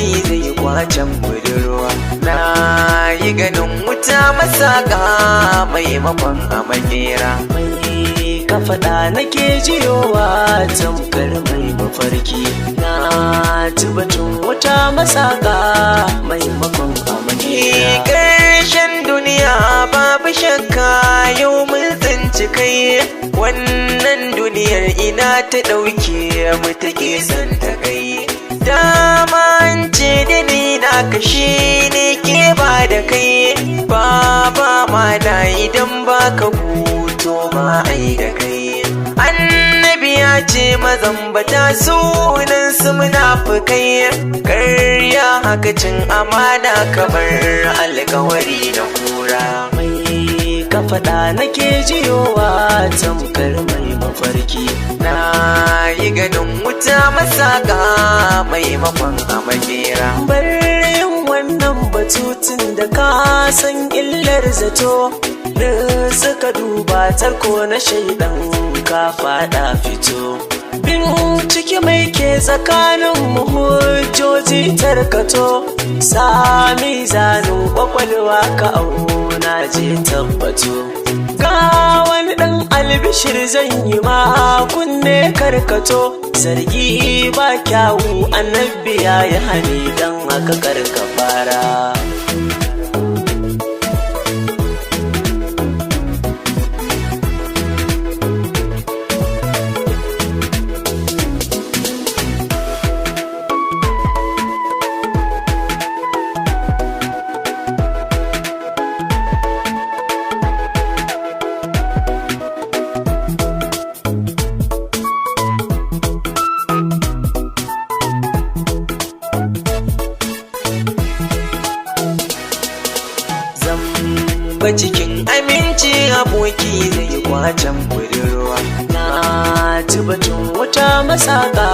aboki zai kwacen budurwa. Na yi ganin wuta masaka maimakon a makera. Mai ka faɗa nake jiyowa tamkar mai mafarki. Na ji batun wuta masaka maimakon a makera. Ƙarshen duniya babu shakka yau mun tsinci kai. Wannan duniyar ina ta ɗauke mu take son ta kai. Dama an ce da ni na kashi ne ke ba da kai. Baba mana idan baka huto ba ai da kai. Annabi ya ce mazambata sunan su munafukai. Karya haka cin amana kamar alkawari da kura. Ka faɗa nake jiyowa tamkar mai mafarki. Na yi ganin wuta masaka maimakon a makera. Bar yin wannan batutun da ka san illar zato. Da suka duba tarko na shaidan ka faɗa fito. Bincike mai ke tsakanin mu hujjoji tarkato. Sami zanen kwakwalwa ka auna je tabbato. Ga wani ɗan albishir zan yi ma kunne karkato. Zargi ba kyawu annabi ya yi hani dan haka karka fara. Ba cikin aminci aboki zai kwacen budurwa. Na ji batun wuta masaka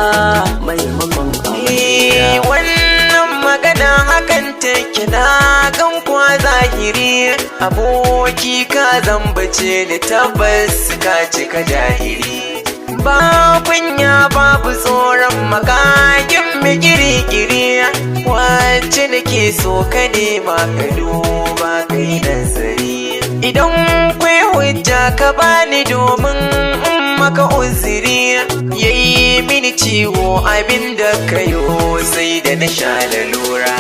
maimakon amarya. Wannan magana hakan take na gan kwa zahiri. Aboki ka zambace ni tabbas ka cika jahiri. Ba kunya babu tsoron makagin mai kirikiri. Wacce nake so ka nema ka duba kai nazari. Idan kwai hujja ka bani domin in maka uziri. Yayi mini ciwo abinda kayo sai da na sha lalura.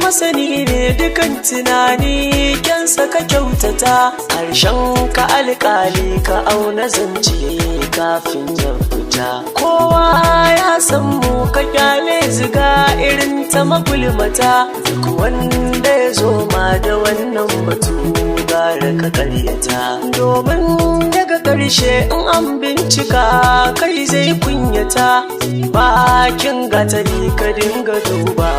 Masani ne dukan tunani kyansa ka kyautata. Harshen ka alƙali ka auna zance kafin ya fita. Kowa ya san mu ka kyale ziga irin ta magulmata. Duk wanda ya zo ma da wannan batu gara ka karyata. Domin daga ƙarshe in an bincika kai zai kunyata. Bakin gatari ka dinga duba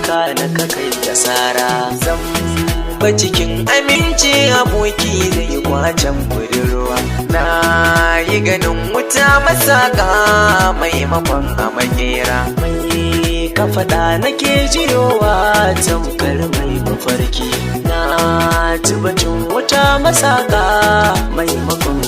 kana ka kai kasara. Zamba cikin aminci aboki zai kwacen budurwa. Na yi ganin wuta masaka maimakon a makera. Mai ka faɗa nake jiyowa tamkar mai mafarki. Na ji batun wuta masaka maimakon